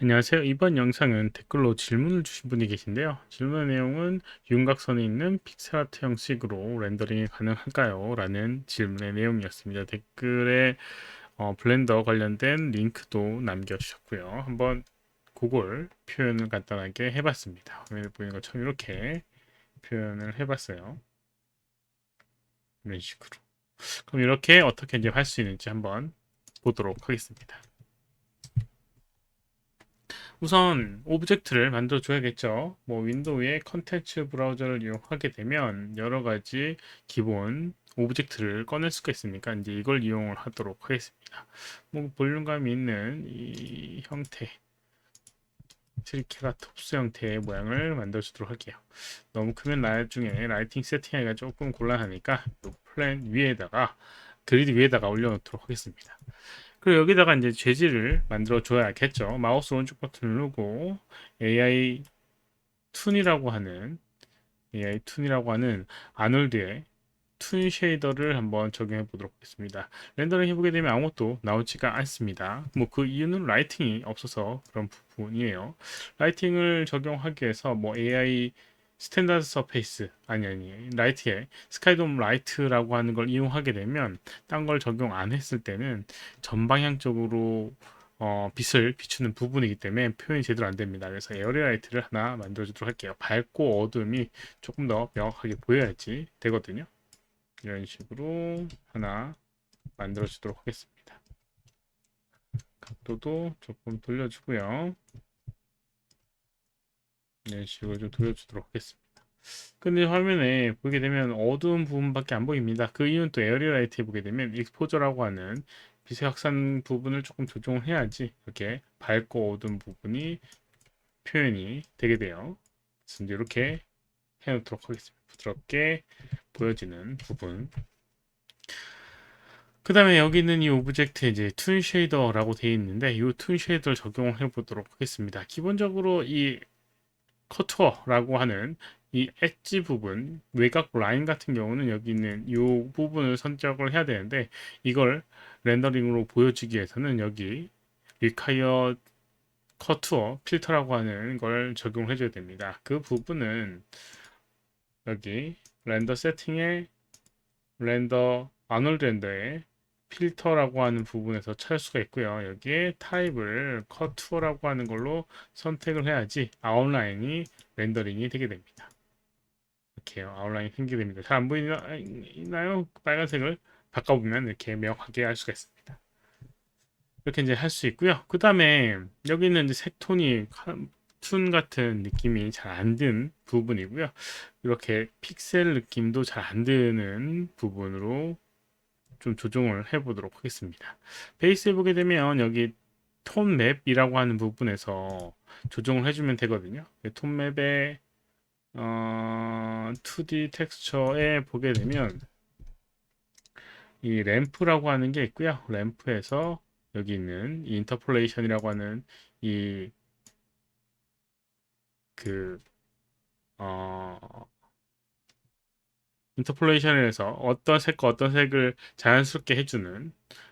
안녕하세요. 이번 영상은 댓글로 질문을 주신 분이 계신데요. 질문의 내용은 윤곽선에 있는 픽셀 아트 형식으로 렌더링이 가능할까요? 라는 질문의 내용이었습니다. 댓글에 블렌더 관련된 링크도 남겨주셨고요. 한번 그걸 표현을 간단하게 해봤습니다. 화면에 보이는 것처럼 이렇게 표현을 해봤어요. 이런 식으로. 그럼 이렇게 어떻게 이제 할 수 있는지 한번 보도록 하겠습니다. 우선 오브젝트를 만들어 줘야겠죠. 뭐 윈도우의 컨텐츠 브라우저를 이용하게 되면 여러 가지 기본 오브젝트를 꺼낼 수가 있으니까 이제 이걸 이용을 하도록 하겠습니다. 뭐 볼륨감이 있는 이 형태, 트리케라톱스 형태의 모양을 만들어 주도록 할게요. 너무 크면 나중에 라이팅 세팅하기가 조금 곤란하니까 이 플랜 위에다가 그리드 위에다가 올려놓도록 하겠습니다. 그리고 여기다가 이제 재질을 만들어 줘야겠죠. 마우스 오른쪽 버튼을 누르고 AI 툰이라고 하는 아놀드의 툰 쉐이더를 한번 적용해 보도록 하겠습니다. 렌더링 해보게 되면 아무것도 나오지가 않습니다. 뭐 그 이유는 라이팅이 없어서 그런 부분이에요. 라이팅을 적용하기 위해서 뭐 AI 스탠다드 서페이스 아니 라이트에 스카이돔 라이트라고 하는 걸 이용하게 되면 딴 걸 적용 안 했을 때는 전방향적으로 빛을 비추는 부분이기 때문에 표현이 제대로 안 됩니다. 그래서 에어리라이트를 하나 만들어 주도록 할게요. 밝고 어둠이 조금 더 명확하게 보여야지 되거든요. 이런 식으로 하나 만들어 주도록 하겠습니다. 각도도 조금 돌려주고요. 이런 식으로 좀 돌려주도록 하겠습니다. 근데 화면에 보게 되면 어두운 부분밖에 안 보입니다. 그 이유는 또 에어리라이트에 보게 되면 익스포저라고 하는 빛의 확산 부분을 조금 조정을 해야지 이렇게 밝고 어두운 부분이 표현이 되게 돼요. 그래서 이제 이렇게 해놓도록 하겠습니다. 부드럽게 보여지는 부분. 그 다음에 여기 있는 이 오브젝트에 이제 툰 쉐이더라고 되어 있는데 이 툰 쉐이더를 적용을 해 보도록 하겠습니다. 기본적으로 이 커투어라고 하는 이 엣지 부분, 외곽 라인 같은 경우는 여기 있는 이 부분을 선택을 해야 되는데 이걸 렌더링으로 보여주기 위해서는 여기 리콰이어 커투어 필터라고 하는 걸 적용해 줘야 됩니다. 그 부분은 여기 렌더 세팅에 렌더 아놀드 렌더에 필터라고 하는 부분에서 찾을 수가 있고요. 여기에 타입을 커투어라고 하는 걸로 선택을 해야지 아웃라인이 렌더링이 되게 됩니다. 이렇게요. 아웃라인이 생기게 됩니다. 잘 안 보이나요? 빨간색을 바꿔보면 이렇게 명확하게 할 수가 있습니다. 이렇게 이제 할 수 있고요. 그 다음에 여기는 이제 색톤이 툰 같은 느낌이 잘 안 든 부분이고요. 이렇게 픽셀 느낌도 잘 안 드는 부분으로 좀 조정을 해보도록 하겠습니다. 베이스에 보게 되면 여기 톤 맵이라고 하는 부분에서 조정을 해주면 되거든요. 톤 맵에 2D 텍스처에 보게 되면 이 램프라고 하는 게 있고요. 램프에서 여기 있는 이 인터폴레이션이라고 하는 이 그 인터폴레이션에서 어떤 색과 어떤 색을 자연스럽게 해주는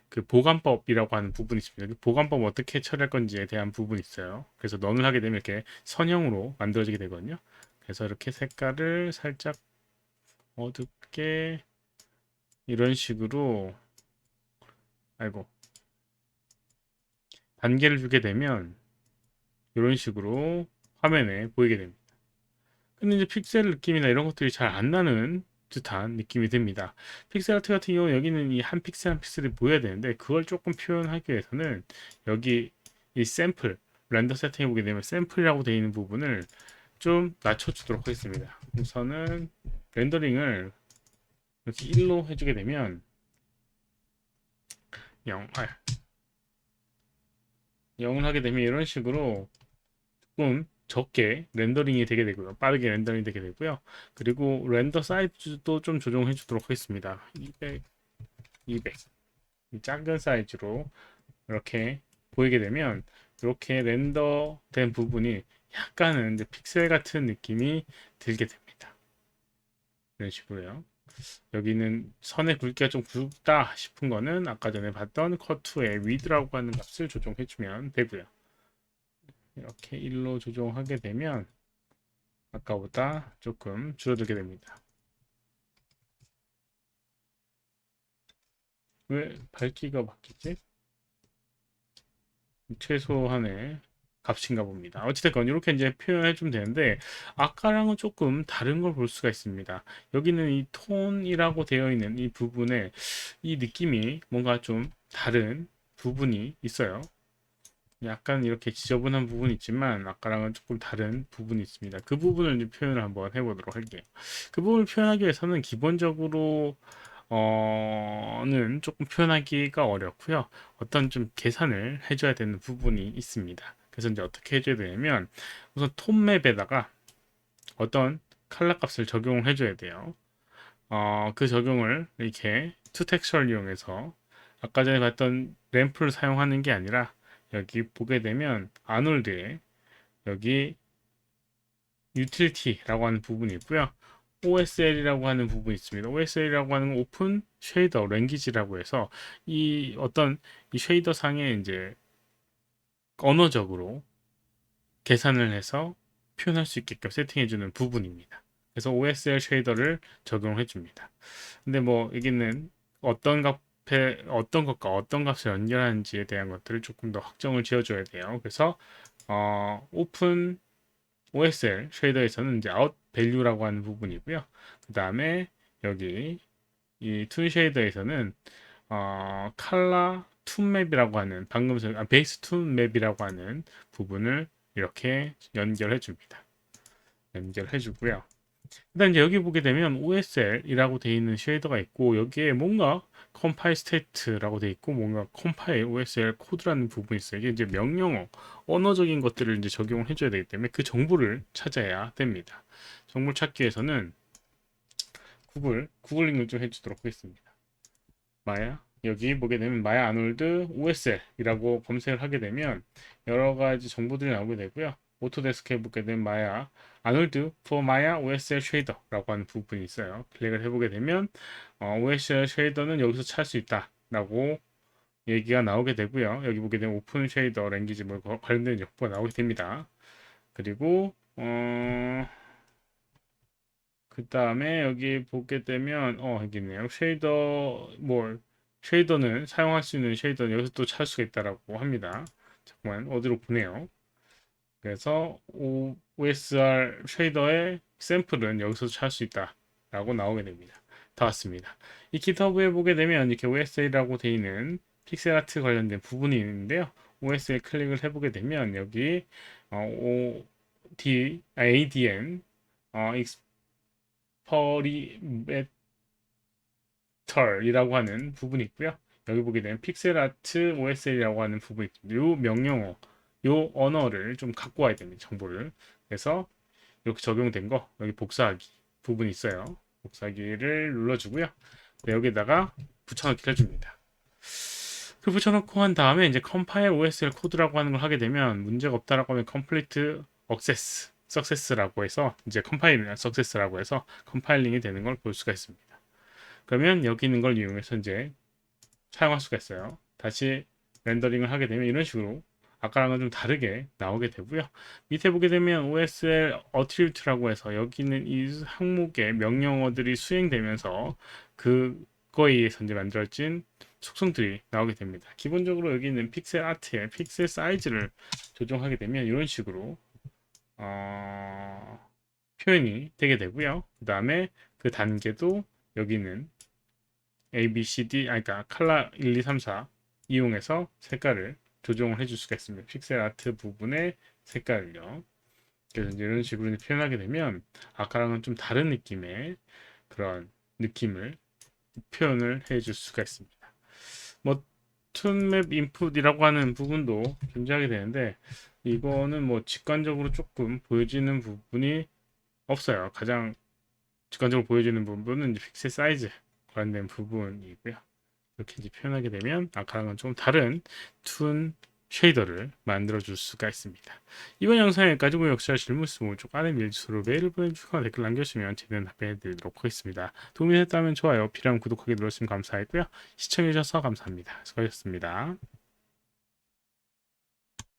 그 보관법이라고 하는 부분이 있습니다. 그 보관법 어떻게 처리할 건지에 대한 부분이 있어요. 그래서 넌을 하게 되면 이렇게 선형으로 만들어지게 되거든요. 그래서 이렇게 색깔을 살짝 어둡게 이런 식으로 아이고 단계를 주게 되면 이런 식으로 화면에 보이게 됩니다. 근데 이제 픽셀 느낌이나 이런 것들이 잘 안 나는 듯한 느낌이 듭니다. 픽셀 아트 같은 경우는 여기는 이 한 픽셀 한 픽셀이 보여야 되는데 그걸 조금 표현하기 위해서는 여기 이 샘플 렌더 세팅해 보게 되면 샘플이라고 되어 있는 부분을 좀 낮춰주도록 하겠습니다. 우선은 렌더링을 이렇게 1로 해주게 되면 0, 0을 하게 되면 이런 식으로 조금 적게 렌더링이 되게 되고요. 빠르게 렌더링이 되게 되고요. 그리고 렌더 사이즈도 좀 조정해 주도록 하겠습니다. 200, 200. 작은 사이즈로 이렇게 보이게 되면 이렇게 렌더된 부분이 약간은 이제 픽셀 같은 느낌이 들게 됩니다. 이런 식으로요. 여기는 선의 굵기가 좀 굵다 싶은 거는 아까 전에 봤던 컷2의 위드라고 하는 값을 조정해 주면 되고요. 이렇게 1로 조정하게 되면 아까보다 조금 줄어들게 됩니다. 왜 밝기가 바뀌지? 최소한의 값인가 봅니다. 어찌됐건 이렇게 이제 표현해 주면 되는데 아까랑은 조금 다른 걸 볼 수가 있습니다. 여기는 이 톤이라고 되어 있는 이 부분에 이 느낌이 뭔가 좀 다른 부분이 있어요. 약간 이렇게 지저분한 부분이 있지만 아까랑은 조금 다른 부분이 있습니다. 그 부분을 이제 표현을 한번 해보도록 할게요. 그 부분을 표현하기 위해서는 기본적으로 는 조금 표현하기가 어렵고요. 어떤 좀 계산을 해줘야 되는 부분이 있습니다. 그래서 이제 어떻게 해줘야 되냐면 우선 톤맵에다가 어떤 컬러 값을 적용을 해줘야 돼요. 그 적용을 이렇게 투텍스처를 이용해서 아까 전에 봤던 램프를 사용하는 게 아니라 여기 보게 되면 아놀드에 여기 유틸리티라고 하는 부분이 있고요. OSL이라고 하는 부분이 있습니다. OSL이라고 하는 오픈 쉐이더 랭귀지라고 해서 이 어떤 이 쉐이더 상에 이제 언어적으로 계산을 해서 표현할 수 있게끔 세팅해주는 부분입니다. 그래서 OSL 쉐이더를 적용해 줍니다. 근데 뭐 여기는 어떤 값에 어떤 것과 어떤 값을 연결하는지에 대한 것들을 조금 더 확정을 지어줘야 돼요. 그래서 오픈 OSL 쉐이더에서는 이제 아웃 밸류라고 하는 부분이고요. 그 다음에 여기 이 툰 쉐이더에서는 칼라 툰 맵이라고 하는 방금 전 베이스 툰 맵이라고 하는 부분을 이렇게 연결해 줍니다. 연결해 주고요. 일단 이제 여기 보게 되면 OSL이라고 되어 있는 쉐이더가 있고 여기에 뭔가 컴파일 스테이트라고 되어 있고 뭔가 컴파일 OSL 코드라는 부분이 있어요. 이게 이제 명령어, 언어적인 것들을 이제 적용을 해줘야 되기 때문에 그 정보를 찾아야 됩니다. 정보를 찾기 위해서는 구글링을 좀 해주도록 하겠습니다. 마야 여기 보게 되면 마야 아놀드 OSL이라고 검색을 하게 되면 여러 가지 정보들이 나오게 되고요. 오토데스크에 보게 되면 마야 아놀드 for 마야 OSL 쉐이더라고 하는 부분이 있어요. 클릭을 해보게 되면 OSL 쉐이더는 여기서 찾을 수 있다라고 얘기가 나오게 되고요. 여기 보게 되면 오픈 쉐이더 랭귀지 뭐 관련된 정보가 나오게 됩니다. 그리고 그 다음에 여기 보게 되면 여기 있네요. 쉐이더는 사용할 수 있는 쉐이더는 여기서 또 찾을 수가 있다라고 합니다. 잠깐만 어디로 보내요. 그래서 OSR 쉐이더의 샘플은 여기서 찾을 수 있다라고 나오게 됩니다. 다 왔습니다. 이 GitHub에 보게 되면 이렇게 OSL이라고 되어 있는 픽셀 아트 관련된 부분이 있는데요. OSL 클릭을 해보게 되면 여기 ADN 퍼리메털이라고 하는 부분이 있고요. 여기 보게 되면 픽셀아트 OSL이라고 하는 부분이 있습니다. 요 명령어, 요 언어를 좀 갖고 와야 됩니다. 정보를. 그래서 이렇게 적용된 거 여기 복사하기 부분이 있어요. 복사하기를 눌러주고요. 네, 여기다가 붙여넣기를 해줍니다. 그 붙여넣고 한 다음에 이제 컴파일 OSL 코드라고 하는 걸 하게 되면 문제가 없다라고 하면 complete access 석세스라고 해서 이제 컴파일이나 석세스라고 해서 컴파일링이 되는 걸 볼 수가 있습니다. 그러면 여기 있는 걸 이용해서 이제 사용할 수가 있어요. 다시 렌더링을 하게 되면 이런 식으로 아까랑은 좀 다르게 나오게 되고요. 밑에 보게 되면 OSL attribute라고 해서 여기 있는 이 항목의 명령어들이 수행되면서 그거에 의해서 이제 만들어진 속성들이 나오게 됩니다. 기본적으로 여기 있는 픽셀 아트의 픽셀 사이즈를 조정하게 되면 이런 식으로 표현이 되게 되고요. 그 다음에 그 단계도 여기는 A, B, C, D, 그러니까 칼라 1, 2, 3, 4 이용해서 색깔을 조정을 해줄 수가 있습니다. 픽셀 아트 부분의 색깔을요. 그래서 이제 이런 식으로 표현하게 되면 아까랑은 좀 다른 느낌의 그런 느낌을 표현을 해줄 수가 있습니다. 뭐 툰맵 인풋이라고 하는 부분도 존재하게 되는데 이거는 뭐 직관적으로 조금 보여지는 부분이 없어요. 가장 직관적으로 보여지는 부분은 이제 픽셀 사이즈 관련된 부분이고요. 이렇게 이제 표현하게 되면 아까랑은 좀 다른 툰 쉐이더를 만들어 줄 수가 있습니다. 이번 영상에 가지고 역시나 질문 있으면 오른쪽 아래 밀주소로 메일을 보내주거나 댓글 남겨주시면 제대로 답변해 드리도록 하겠습니다. 도움이 됐다면 좋아요, 필요하면 구독하기 눌러주시면 감사하고요. 시청해주셔서 감사합니다. 수고하셨습니다.